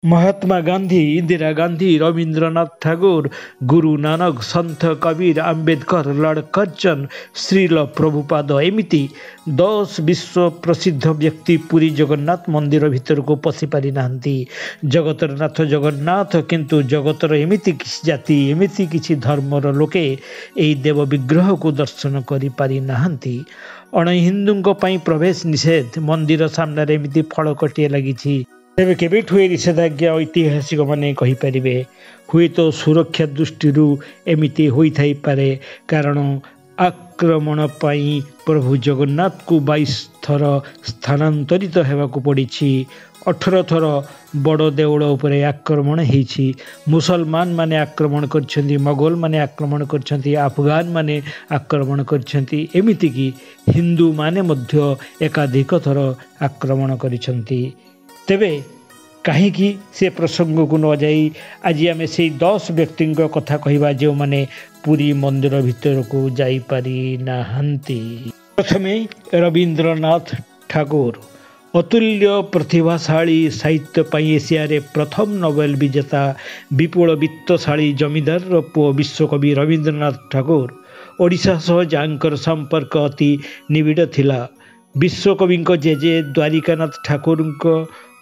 महात्मा गांधी, इंदिरा गांधी, रवींद्रनाथ ठाकुर, गुरु नानक, संत Kabir, Ambedkar, Lord Curzon, Srila Prabhupada एमिति 10 विश्व प्रसिद्ध व्यक्ति पुरी जगन्नाथ मंदिर भितर को पशि पारि नाहंती। जगतर नाथ जगन्नाथ, किंतु जगतर एमिति किसी जाति एमिति किसी धर्मर लोके एई देव विग्रह को दर्शन करि पारि नाहंती। अण हिंदुओं पई प्रवेश निषेध, मंदिर सामने एमिति फलकटिए लगी। तेरे केबेठु ए निषेधाज्ञा ऐतिहासिक माने कहींपारे हुए तो सुरक्षा दृष्टि एमिति होई पारे, कारण आक्रमण पाई प्रभु जगन्नाथ को 22 थर स्थानांतरित होगाकू पड़ी। 18 थर बड़ देउल उपरे आक्रमण होईछि। मुसलमान माने आक्रमण करछन्ती, मोगल माने आक्रमण करछन्ती, अफगान माने आक्रमण करछन्ती, एमिति कि हिंदू माने मध्य एकाधिक थर आक्रमण करिछन्ती। तेबे कहीं से प्रसंग को न जाई आज आम से 10 व्यक्ति कथा कहवा जो माने पुरी मंदिर भितर को जाई पारि नाहंती। प्रथमे रवींद्रनाथ ठाकुर, अतुल्य प्रतिभाशाली साहित्य पाई एशिया रे प्रथम नोबेल विजेता, विपुल वित्तशाली जमीदार पुओ विश्वकवि रवींद्रनाथ ठाकुर ओडिशा सह जांकर संपर्क अति निबिड़ थिला। विश्वकवि जेजे द्वारिकानाथ ठाकुर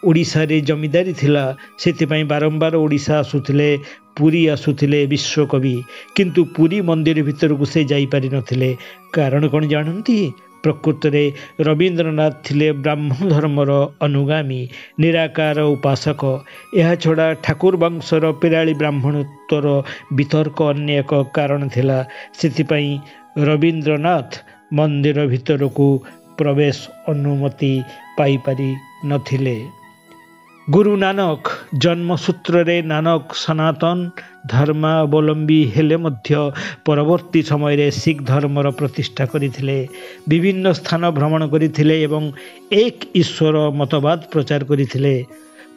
ओडिशा रे जमीदारी थिला, सेतिपई बारंबार ओडिशा आसुथिले, पुरी आसुथिले विश्वकवि, किंतु पुरी मंदिर भितर को से जाई पारि नथिले। कारण कौन जानती? प्रकृत रे रवींद्रनाथ थिले ब्राह्मण धर्मर अनुगामी, निराकार उपासक। यह छड़ा ठाकुर वंशर पिराली ब्राह्मणत्वर वितर्क अन्य एक कारण थिला। सेतिपई रवींद्रनाथ मंदिर भितर को प्रवेश अनुमति पाई पारि नथिले। गुरु नानक जन्मसूत्र रे नानक सनातन धर्मावलंबी हेले मध्य परवर्ती समय रे सिख धर्मर प्रतिष्ठा करिथिले। विभिन्न स्थान भ्रमण करिथिले एवं एक ईश्वर मतवाद प्रचार करिथिले।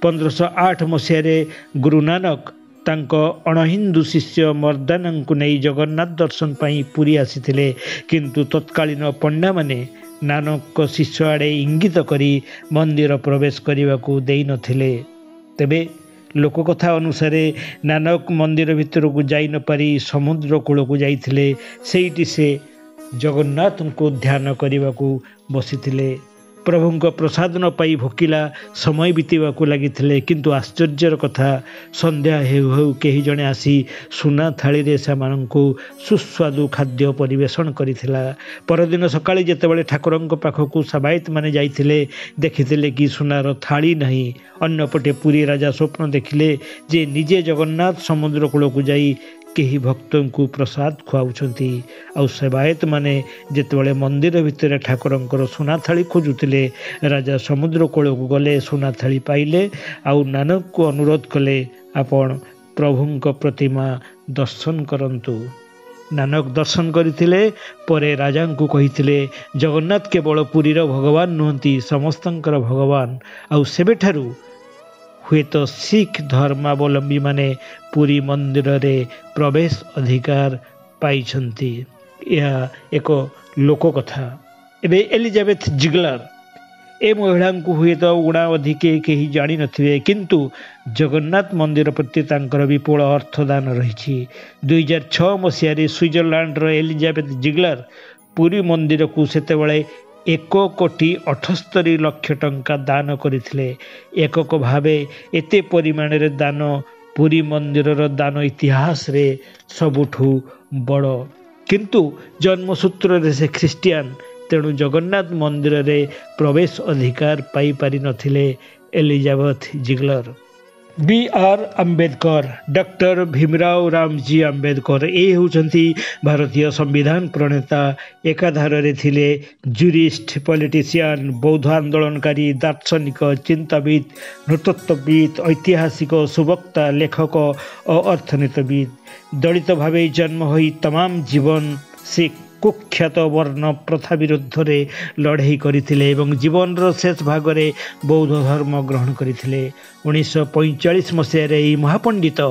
1508 मसीह रे गुरु नानक तांको अणहिंदू शिष्य मर्दानंकु नहीं जगन्नाथ दर्शन पाई पुरी आसीथिले, किंतु तत्कालीन पंडा माने नानक शिष्य आड़े इंगित करी मंदिर प्रवेश करने को दे नथिले। तेबे लोककथा अनुसार नानक मंदिर भितर को जाई न पारी समुद्र कूल को जाइथिले। सेठी से जगन्नाथ को ध्यान करने को बसीथिले। प्रभु प्रसाद न पाई भोकिला समय बीतवाक लगी, किंतु आश्चर्यर कथा संध्या हेउ कही जड़े आसी सुना थाली रे सेमानंकु सुस्वादु खाद्य परिवेषण करिथिला। परदिन सकाळे जेतेबेले ठाकुरंक पाखकु सबायत माने जाइथिले, देखिथिले कि सुनार थाली नहीं। अन्यपटे पुरी राजा स्वप्न देखिले जे निजे जगन्नाथ समुद्र कूल को जाई कहीं भक्त को प्रसाद खुआउछंती। आउ सेवायत माने जेतेबेले मंदिर भितर ठाकुरंकर सुना थाली खोजुथिले, राजा समुद्र कूल को गले, सुना थाली पाइले। आउ नानक को अनुरोध कले आपण प्रभुंक प्रतिमा दर्शन करंतु। नानक दर्शन करथिले। परे राजा को कहिथिले जगन्नाथ केवल पुरीर भगवान नुहंती, समस्तंकर भगवान। आउ सेबेठारु हुए तो सिख धर्मावलंबी माने पुरी मंदिर रे प्रवेश अधिकार पाइछंती। यह एक लोककथा। एबे एलिजाबेथ जिगलर ए महिला को हुए तो उड़ा अधिके कहीं जानी नथिबे, किंतु जगन्नाथ मंदिर प्रति तांकर विपुल अर्थदान रही। 2006 मसीह स्विट्जरलैंड रो एलिजाबेथ जिगलर पुरी मंदिर को सेतेबेले 1,78,00,000 टंका दान करथिले। एकक भावे एते परिमाण रे दान पुरी मंदिर दान इतिहास रे सबुठू बड़। किंतु जन्मसूत्र रे से ख्रिस्टियान, तेणु जगन्नाथ मंदिर रे प्रवेश अधिकार पाई पारि नथिले Elizabeth Ziegler. B.R. Ambedkar, doctor Bhimrao Ramji Ambedkar ये होउछंती भारतीय संविधान प्रणेता। एकाधार रे थिले ज्यूरिस्ट, पॉलिटिशियन, बौद्ध आंदोलनकारी, दार्शनिक, चिंताविद, नृतत्वविद, ऐतिहासिक, सुवक्ता, लेखक और अर्थनीतिविद। दलित भावे जन्म होई तमाम जीवन से कुख्यात वर्ण प्रथा विरुद्ध रे लड़ाई करथिले एवं जीवन रो शेष भाग रे बौद्ध धर्म ग्रहण करथिले। 1945 मसीह रे महापंडित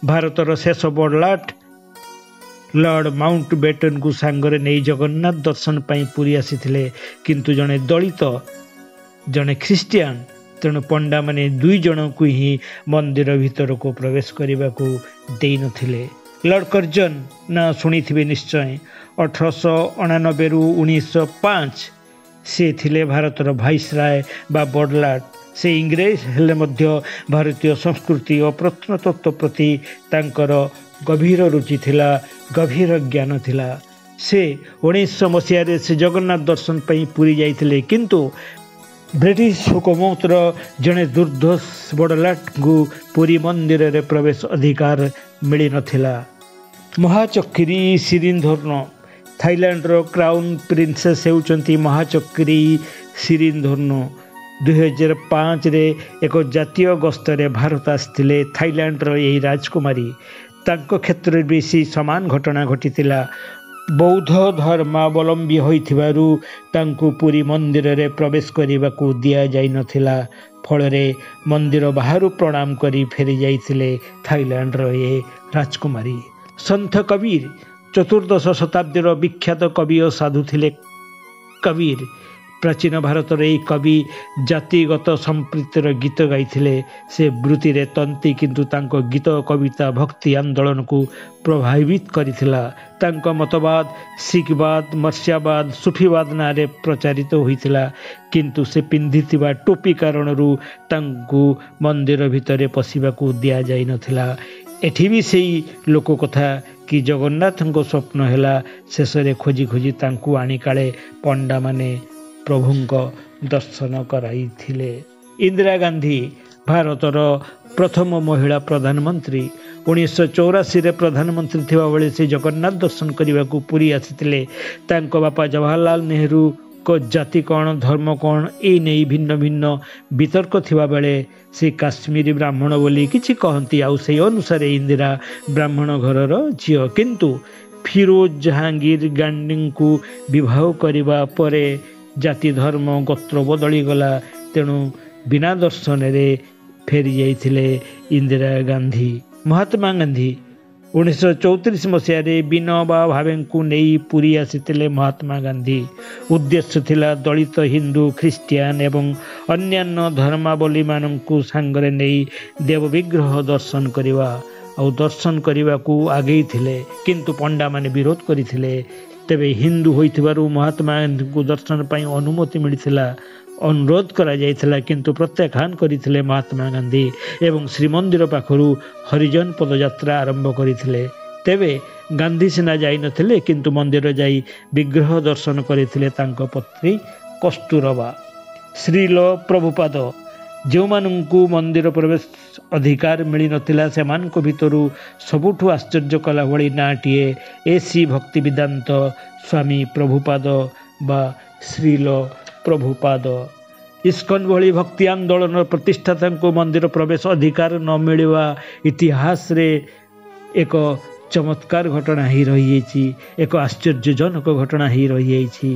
भारतर शेष बड़लाट लॉर्ड माउंटबेटन को सांगरे नहीं जगन्नाथ दर्शन पाई पुरी आसीथिले, किंतु जने दलित, जने ख्रिस्टियान तेणु पंडा माने 2 जन को ही मंदिर भीतर को प्रवेश करने को दे नथिले। लॉर्ड कर्जन ना शुणी निश्चय 1899 रु 1905 से थिले भारतर भाइसराय बा बड़लाट। से इंग्रेज हेले मध्य भारतीय संस्कृति और प्रत्नतत्व प्रति तांकर गभीर रुचि थिला, गभीर ज्ञान थिला। से 1900 मसीह से जगन्नाथ दर्शन पर पुरी जाइथिले, किंतु ब्रिटिश हुकुमतर जड़े दुर्धर्ष बड़लाट को पुरी मंदिर रे प्रवेश अधिकार मिली नथिला। महाचक्री सिरिंधर्न थाईलैंड रो क्राउन प्रिंसेस हेउचंती महाचक्री सिरिंधर्न 2005 रे एक जातीय गस्तरे भारत आसथिले। थाईलैंड रो यही राजकुमारी तांको क्षेत्र में बेसी समान घटना घटीथिला। बौद्ध धर्मावलंबी होइथिबारु तांको पुरी मंदिर रे प्रवेश करने को दिया जाई नथिला। फलरे मंदिर बाहर प्रणाम करी फेरी जाइथिले थाईलैंड रो ये राजकुमारी। संत कबीर 14 शताब्दी विख्यात कवि और साधु थिले। कबीर प्राचीन भारत रे कवि जातिगत संपृक्तिर गीत गाइथिले। से वृत्ति रे तंती, किंतु तांको गीत कविता भक्ति आंदोलन को प्रभावित करिथिला। तांको मतवाद सिखवाद, मर्स्यावाद, सूफीवाद नारे प्रचारित होइथिला, किंतु से पिंधिथिबा टोपी कारणरू तांको मंदिर भितरे पशिबा को दिया जाई नथिला। एठी भी सेही लोक कथा कि जगन्नाथ को स्वप्न हैला। शेष रे खोजी खोजी तांको आनी काले पंडा माने प्रभुंक दर्शन कराई थिले। इंदिरा गांधी भारतर प्रथम महिला प्रधानमंत्री। 1984 रे प्रधानमंत्री थिबा बेले से जगन्नाथ दर्शन करने को पुरी आसीथिले। तांको बापा जवाहरलाल नेहरू को जाति कौन धर्म कौन ए नहीं भिन्न भिन्न वितर्क थिबा बेले से काश्मीरी ब्राह्मण बोली किछि कहंती। आउ से अनुसार इंदिरा ब्राह्मण घरर झियो, किंतु फिरोज जहांगीर गांधी को विवाह करने परे जाति धर्म गोत्र बदली गला। तेणु बिना दर्शन रे फेरी जाइथिले इंदिरा गांधी। महात्मा गांधी 1934 मसीह विनोबा भावे को नहीं पुरी आसीथिले। महात्मा गांधी उद्देश्य थिला दलित हिंदू ख्रिस्टियान एवं अन्यान्य धर्मावली माननकु सांगरे नहीं देव विग्रह दर्शन करवा और दर्शन करने को आगे थिले, किंतु पंडा माने विरोध करथिले। तेबे हिंदू होइथिबारु महात्मा गांधी को दर्शन पाई अनुमति मिलिथिला, अनुरोध करा जाइथिला, किंतु प्रत्याख्यान करथिले महात्मा गांधी एवं श्रीमंदिर पाखरु हरिजन पदयात्रा आरंभ करथिले। तेबे गांधी सिना जाई नथिले, किंतु मंदिर जाई विग्रह दर्शन करथिले तांको पत्नी कस्तूरबा। श्रील प्रभुपाद जो मानू मंदिर प्रवेश अधिकार मिली नथिला सेमानक भितरु सबुठु आश्चर्य कला भली नाटीए एसी भक्ति वेदांत स्वामी प्रभुपाद बा श्रील प्रभुपाद। इस्कन भली भक्ति आंदोलन प्रतिष्ठाता को मंदिर प्रवेश अधिकार न मिलवा इतिहास रे एक चमत्कार घटना ही रही, एक आश्चर्यजनक घटना ही रही।